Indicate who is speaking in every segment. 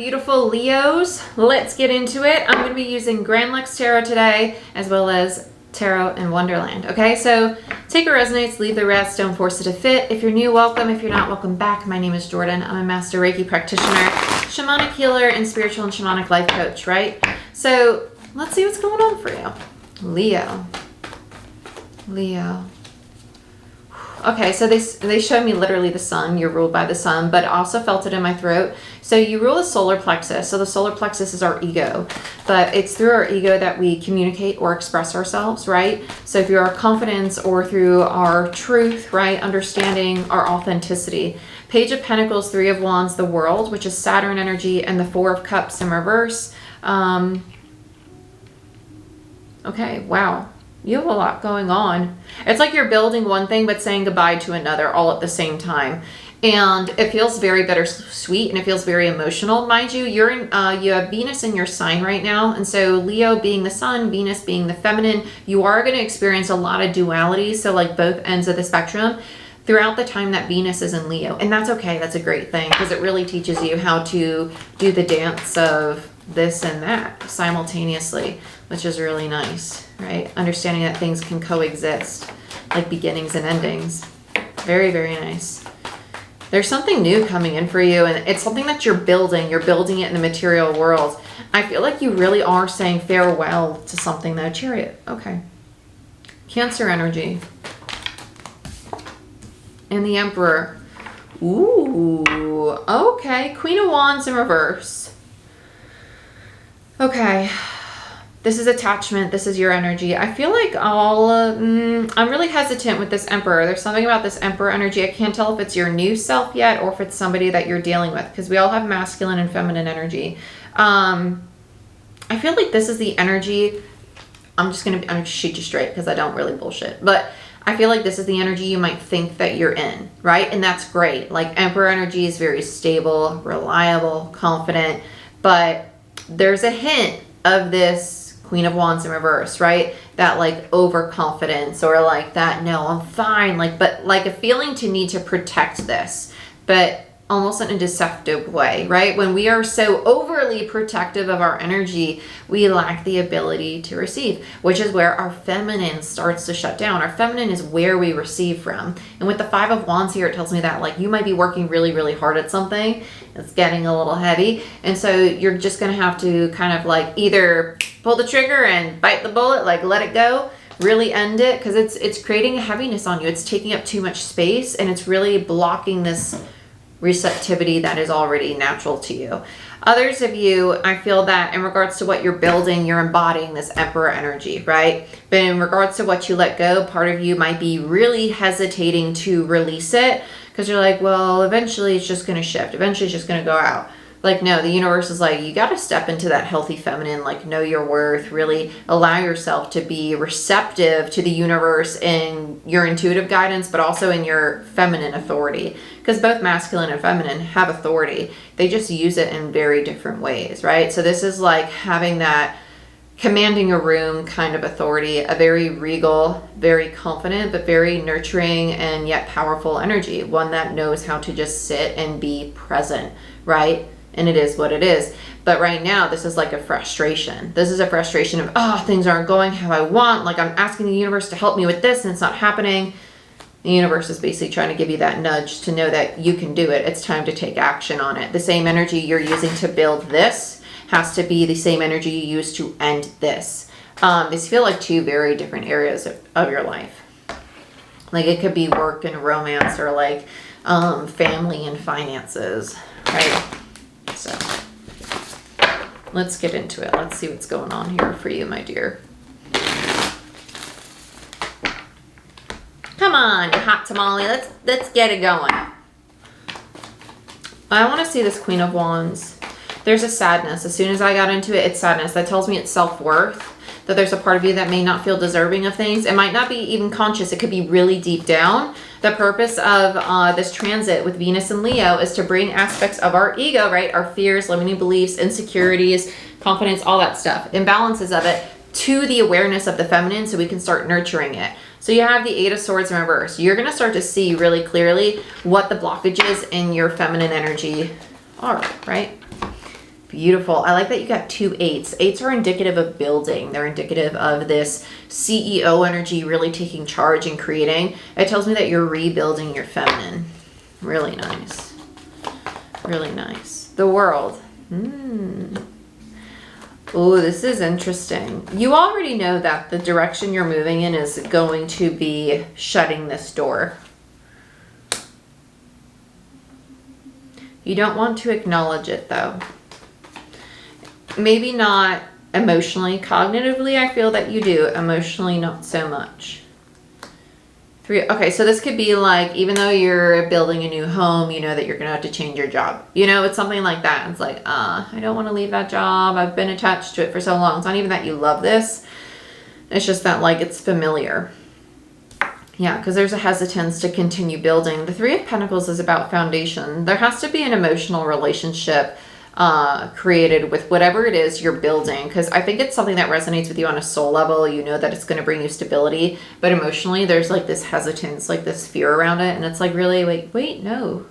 Speaker 1: beautiful Leos. Let's get into it. I'm going to be using Grand Lux Tarot today, as well as Tarot in Wonderland. Okay, so take what resonates, leave the rest, don't force it to fit. If you're new, welcome. If you're not, welcome back. My name is Jordyn. I'm a master Reiki practitioner, shamanic healer, and spiritual and shamanic life coach, right? So let's see what's going on for you. Leo. Okay, so they showed me literally the sun. You're ruled by the sun, but also felt it in my throat. So you rule the solar plexus. So the solar plexus is our ego, but it's through our ego that we communicate or express ourselves, right? So through our confidence or through our truth, right? Understanding our authenticity. Page of Pentacles, Three of Wands, the World, which is Saturn energy, and the Four of Cups in reverse. Okay, wow. You have a lot going on. It's like you're building one thing but saying goodbye to another all at the same time. And it feels very bittersweet and it feels very emotional. Mind you, you have Venus in your sign right now. And so Leo being the sun, Venus being the feminine, you are going to experience a lot of duality. So like both ends of the spectrum throughout the time that Venus is in Leo. And that's okay. That's a great thing because it really teaches you how to do the dance of this and that simultaneously, which is really nice, right? Understanding that things can coexist, like beginnings and endings. Very, very nice. There's something new coming in for you, and it's something that you're building. You're building it in the material world. I feel like you really are saying farewell to something, though. Chariot. Okay. Cancer energy. And the Emperor. Ooh. Okay. Queen of Wands in reverse. Okay, this is attachment. This is your energy. I feel like I'm really hesitant with this Emperor. There's something about this Emperor energy. I can't tell if it's your new self yet or if it's somebody that you're dealing with, because we all have masculine and feminine energy. I feel like this is the energy. I'm gonna shoot you straight because I don't really bullshit, but I feel like this is the energy you might think that you're in, right? And that's great. Like Emperor energy is very stable, reliable, confident, but there's a hint of this Queen of Wands in reverse, right? That like overconfidence or like that, no, I'm fine. But like a feeling to need to protect this, but almost in a deceptive way, right? When we are so overly protective of our energy, we lack the ability to receive, which is where our feminine starts to shut down. Our feminine is where we receive from. And with the Five of Wands here, it tells me that like you might be working really, really hard at something. It's getting a little heavy. And so you're just going to have to kind of like either pull the trigger and bite the bullet, like let it go, really end it, because it's creating a heaviness on you. It's taking up too much space and it's really blocking this receptivity that is already natural to you. Others of you, I feel that in regards to what you're building, you're embodying this Emperor energy, right? But in regards to what you let go, part of you might be really hesitating to release it because you're like, well, eventually it's just going to shift. Eventually it's just going to go out. Like, no, the universe is like, you got to step into that healthy feminine, like know your worth, really allow yourself to be receptive to the universe in your intuitive guidance, but also in your feminine authority. Because both masculine and feminine have authority. They just use it in very different ways, right? So this is like having that commanding a room kind of authority, a very regal, very confident, but very nurturing and yet powerful energy. One that knows how to just sit and be present, right? And it is what it is. But right now, this is like a frustration. This is a frustration of, things aren't going how I want. Like I'm asking the universe to help me with this and it's not happening. The universe is basically trying to give you that nudge to know that you can do it. It's time to take action on it. The same energy you're using to build this has to be the same energy you use to end this. These feel like two very different areas of your life. Like it could be work and romance or like family and finances, right? So let's get into it. Let's see what's going on here for you, my dear. Come on, you hot tamale. Let's get it going. I want to see this Queen of Wands. There's a sadness. As soon as I got into it, it's sadness. That tells me it's self-worth. That there's a part of you that may not feel deserving of things. It might not be even conscious. It could be really deep down. The purpose of this transit with Venus and Leo is to bring aspects of our ego, right? Our fears, limiting beliefs, insecurities, confidence, all that stuff, imbalances of it to the awareness of the feminine so we can start nurturing it. So you have the Eight of Swords in reverse. You're going to start to see really clearly what the blockages in your feminine energy are, right? Beautiful. I like that you got 2 8s. 8s are indicative of building. They're indicative of this CEO energy, really taking charge and creating. It tells me that you're rebuilding your feminine. Really nice. Really nice. The World. Oh, this is interesting. You already know that the direction you're moving in is going to be shutting this door. You don't want to acknowledge it though. Maybe not emotionally. Cognitively, I feel that you do. Emotionally, not so much. 3. Okay, so this could be like, even though you're building a new home, you know that you're going to have to change your job. You know, it's something like that. It's like, I don't want to leave that job. I've been attached to it for so long. It's not even that you love this. It's just that, like, it's familiar. Yeah, because there's a hesitance to continue building. The 3 of Pentacles is about foundation. There has to be an emotional relationship created with whatever it is you're building, because I think it's something that resonates with you on a soul level. You know that it's going to bring you stability, but emotionally there's like this hesitance, like this fear around it, and it's like, really, like, wait, no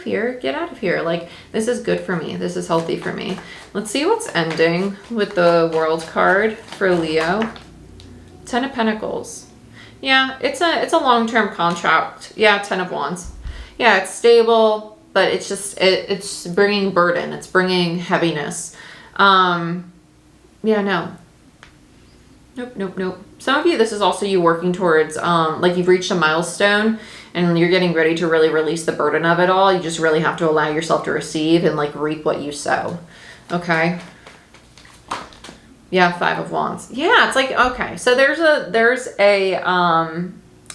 Speaker 1: fear, get out of here. Like, this is good for me, this is healthy for me. Let's see what's ending with the World card for Leo. 10 of Pentacles. Yeah, it's a long-term contract. Yeah, 10 of Wands. Yeah, it's stable, but it's just, it's bringing burden. It's bringing heaviness. Yeah, no. Nope. Some of you, this is also you working towards, like you've reached a milestone and you're getting ready to really release the burden of it all. You just really have to allow yourself to receive and like reap what you sow. Okay. Yeah, 5 of Wands. Yeah, it's like, okay. So there's a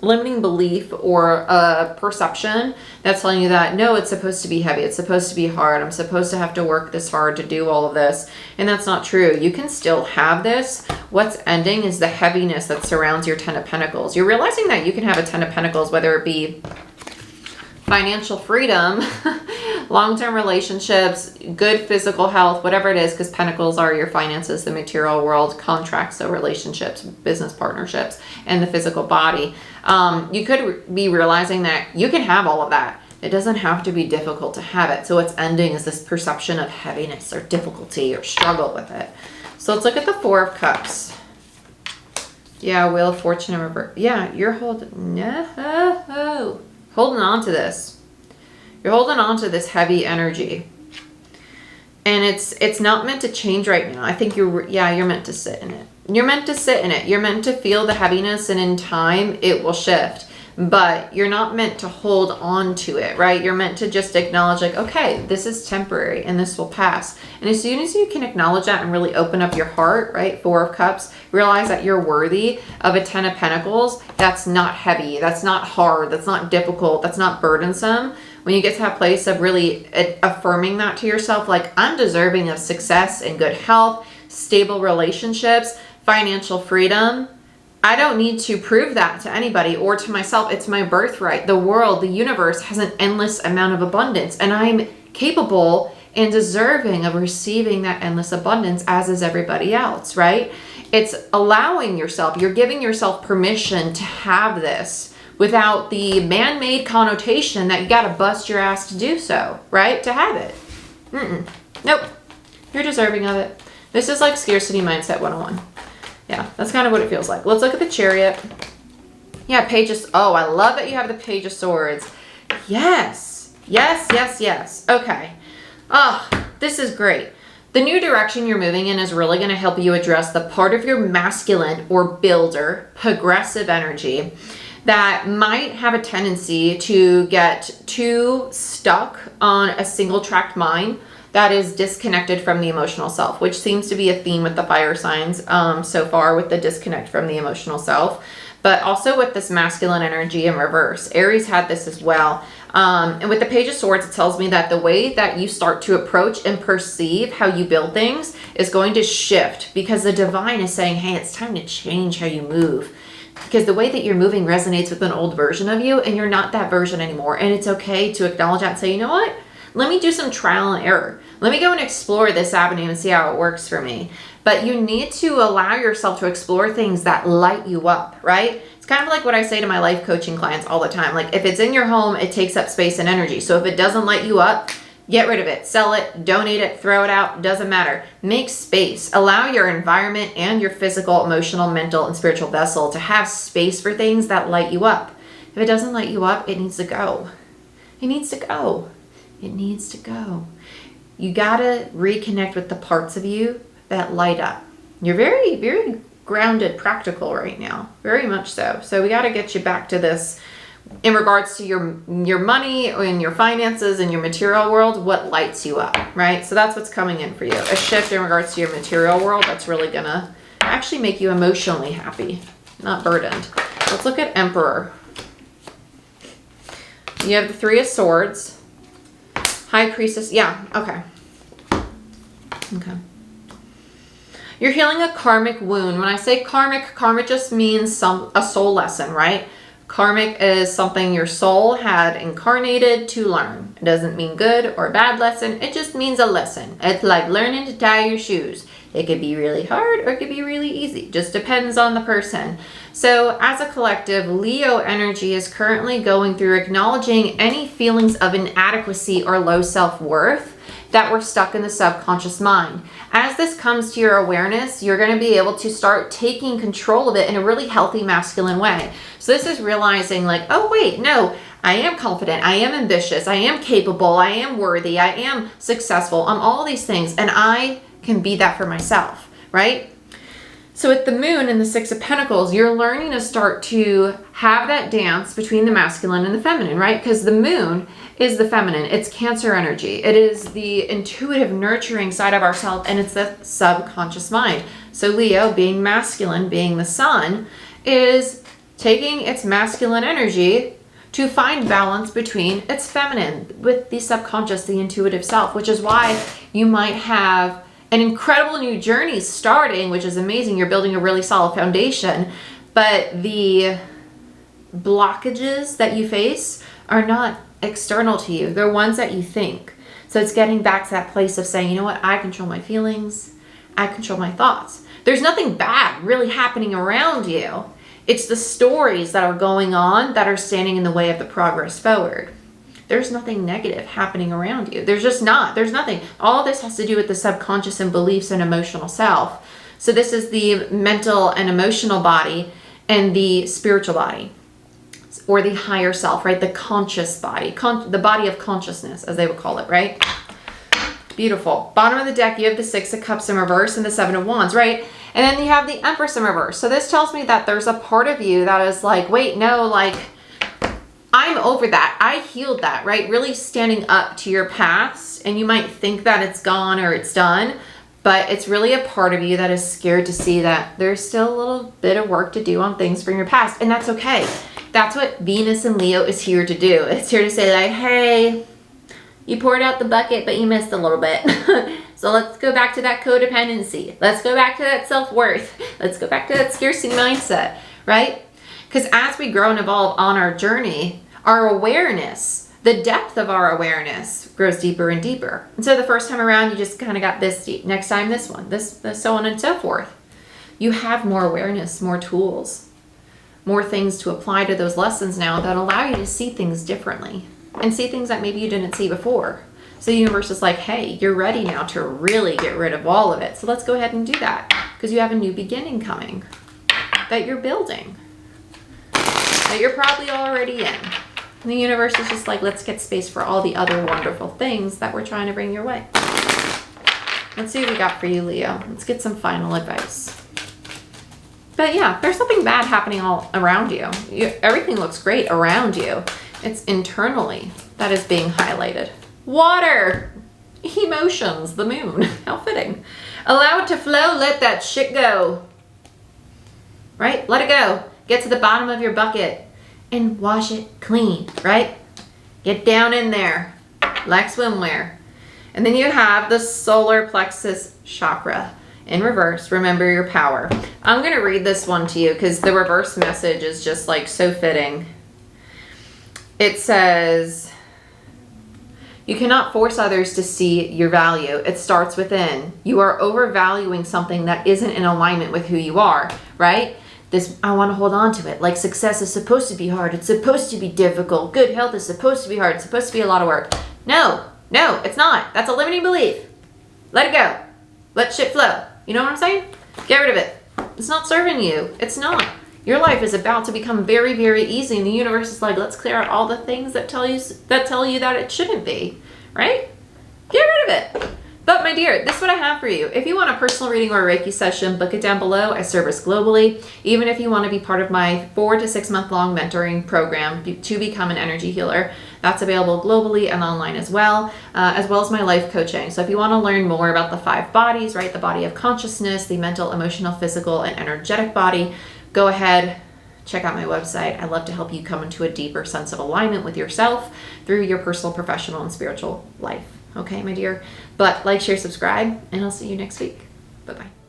Speaker 1: limiting belief or a perception that's telling you that, no, it's supposed to be heavy. It's supposed to be hard. I'm supposed to have to work this hard to do all of this. And that's not true. You can still have this. What's ending is the heaviness that surrounds your 10 of Pentacles. You're realizing that you can have a 10 of Pentacles, whether it be financial freedom, long-term relationships, good physical health, whatever it is, because Pentacles are your finances, the material world, contracts, so relationships, business partnerships, and the physical body. You could be realizing that you can have all of that. It doesn't have to be difficult to have it. So what's ending is this perception of heaviness or difficulty or struggle with it. So let's look at the 4 of Cups. Yeah, Wheel of Fortune in reverse. Yeah, you're holding on to this. You're holding on to this heavy energy. And it's not meant to change right now. I think you're meant to sit in it. You're meant to sit in it. You're meant to feel the heaviness, and in time it will shift. But you're not meant to hold on to it, right? You're meant to just acknowledge, like, okay, this is temporary and this will pass. And as soon as you can acknowledge that and really open up your heart, right? 4 of Cups, realize that you're worthy of a 10 of Pentacles. That's not heavy. That's not hard. That's not difficult. That's not burdensome. When you get to that place of really affirming that to yourself, like, I'm deserving of success and good health, stable relationships, financial freedom. I don't need to prove that to anybody or to myself. It's my birthright. The world, the universe has an endless amount of abundance, and I'm capable and deserving of receiving that endless abundance, as is everybody else, right? It's allowing yourself, you're giving yourself permission to have this without the man-made connotation that you got to bust your ass to do so, right? To have it. Nope. You're deserving of it. This is like scarcity mindset 101. Yeah, that's kind of what it feels like. Let's look at the Chariot. Yeah, Page of... Oh, I love that you have the Page of Swords. Yes. Okay. Oh, this is great. The new direction you're moving in is really going to help you address the part of your masculine or builder, progressive energy that might have a tendency to get too stuck on a single-tracked mind that is disconnected from the emotional self, which seems to be a theme with the fire signs so far, with the disconnect from the emotional self, but also with this masculine energy in reverse. Aries had this as well. And with the Page of Swords, it tells me that the way that you start to approach and perceive how you build things is going to shift, because the divine is saying, hey, it's time to change how you move. Because the way that you're moving resonates with an old version of you, and you're not that version anymore. And it's okay to acknowledge that and say, you know what? Let me do some trial and error. Let me go and explore this avenue and see how it works for me. But you need to allow yourself to explore things that light you up, right? It's kind of like what I say to my life coaching clients all the time. Like, if it's in your home, it takes up space and energy. So if it doesn't light you up, Get rid of it, sell it, donate it, throw it out, doesn't matter. Make space. Allow your environment and your physical, emotional, mental, and spiritual vessel to have space for things that light you up. If it doesn't light you up, it needs to go. It needs to go. It needs to go. You gotta reconnect with the parts of you that light up. You're very, very grounded, practical right now. Very much so. So we gotta get you back to this in regards to your money and your finances and your material world, what lights you up, right? So that's what's coming in for you. A shift in regards to your material world that's really gonna actually make you emotionally happy, not burdened. Let's look at Emperor. You have the Three of Swords. High Priestess. Yeah, okay. Okay. You're healing a karmic wound. When I say karmic just means a soul lesson, right? Karmic is something your soul had incarnated to learn. It doesn't mean good or bad lesson. It just means a lesson. It's like learning to tie your shoes. It could be really hard or it could be really easy. Just depends on the person. So as a collective, Leo energy is currently going through acknowledging any feelings of inadequacy or low self-worth that were stuck in the subconscious mind. As this comes to your awareness, you're going to be able to start taking control of it in a really healthy masculine way. So this is realizing like, oh wait, no, I am confident, I am ambitious, I am capable, I am worthy, I am successful, I'm all these things, and I can be that for myself, right? So with the moon and the Six of Pentacles, you're learning to start to have that dance between the masculine and the feminine, right? Because the moon is the feminine. It's Cancer energy. It is the intuitive, nurturing side of ourselves, and it's the subconscious mind. So Leo, being masculine, being the sun, is taking its masculine energy to find balance between its feminine with the subconscious, the intuitive self, which is why you might have an incredible new journey starting, which is amazing. You're building a really solid foundation, but the blockages that you face are not external to you. They're ones that you think. So it's getting back to that place of saying, you know what? I control my feelings. I control my thoughts. There's nothing bad really happening around you. It's the stories that are going on that are standing in the way of the progress forward. There's nothing negative happening around you. There's just not. There's nothing. All this has to do with the subconscious and beliefs and emotional self. So this is the mental and emotional body and the spiritual body, or the higher self, right? The conscious body, the body of consciousness, as they would call it, right? Beautiful. Bottom of the deck, you have the Six of Cups in reverse and the Seven of Wands, right? And then you have the Empress in reverse. So this tells me that there's a part of you that is like, wait, no, like, I'm over that. I healed that, right? Really standing up to your past. And you might think that it's gone or it's done, but it's really a part of you that is scared to see that there's still a little bit of work to do on things from your past. And that's okay. That's what Venus and Leo is here to do. It's here to say like, hey, you poured out the bucket, but you missed a little bit. So let's go back to that codependency. Let's go back to that self-worth. Let's go back to that scarcity mindset, right? Because as we grow and evolve on our journey, our awareness, the depth of our awareness grows deeper and deeper. And so the first time around, you just kind of got this deep. Next time, this one, this, so on and so forth. You have more awareness, more tools, more things to apply to those lessons now that allow you to see things differently and see things that maybe you didn't see before. So the universe is like, hey, you're ready now to really get rid of all of it. So let's go ahead and do that because you have a new beginning coming that you're building, that you're probably already in. And the universe is just like, let's get space for all the other wonderful things that we're trying to bring your way. Let's see what we got for you, Leo. Let's get some final advice. But yeah, there's something bad happening all around you. Everything looks great around you. It's internally that is being highlighted. Water, emotions, the moon. How fitting. Allow it to flow. Let that shit go. Right? Let it go. Get to the bottom of your bucket and wash it clean, right? Get down in there like swimwear. And then you have the solar plexus chakra in reverse. Remember your power. I'm going to read this one to you because the reverse message is just like so fitting. It says, you cannot force others to see your value. It starts within. You are overvaluing something that isn't in alignment with who you are, right? This, I want to hold on to it. Like success is supposed to be hard. It's supposed to be difficult. Good health is supposed to be hard. It's supposed to be a lot of work. No, No, it's not. That's a limiting belief. Let it go. Let shit flow. You know what I'm saying? Get rid of it. It's not serving you. It's not. Your life is about to become very, very easy, and the universe is like, let's clear out all the things that tell you that it shouldn't be, right? Get rid of it. But my dear, this is what I have for you. If you want a personal reading or a Reiki session, book it down below. I service globally. Even if you want to be part of my 4 to 6 month long mentoring program to become an energy healer, that's available globally and online as well as my life coaching. So if you want to learn more about the 5 bodies, right? The body of consciousness, the mental, emotional, physical, and energetic body, go ahead, check out my website. I love to help you come into a deeper sense of alignment with yourself through your personal, professional, and spiritual life. Okay, my dear? But like, share, subscribe, and I'll see you next week. Bye-bye.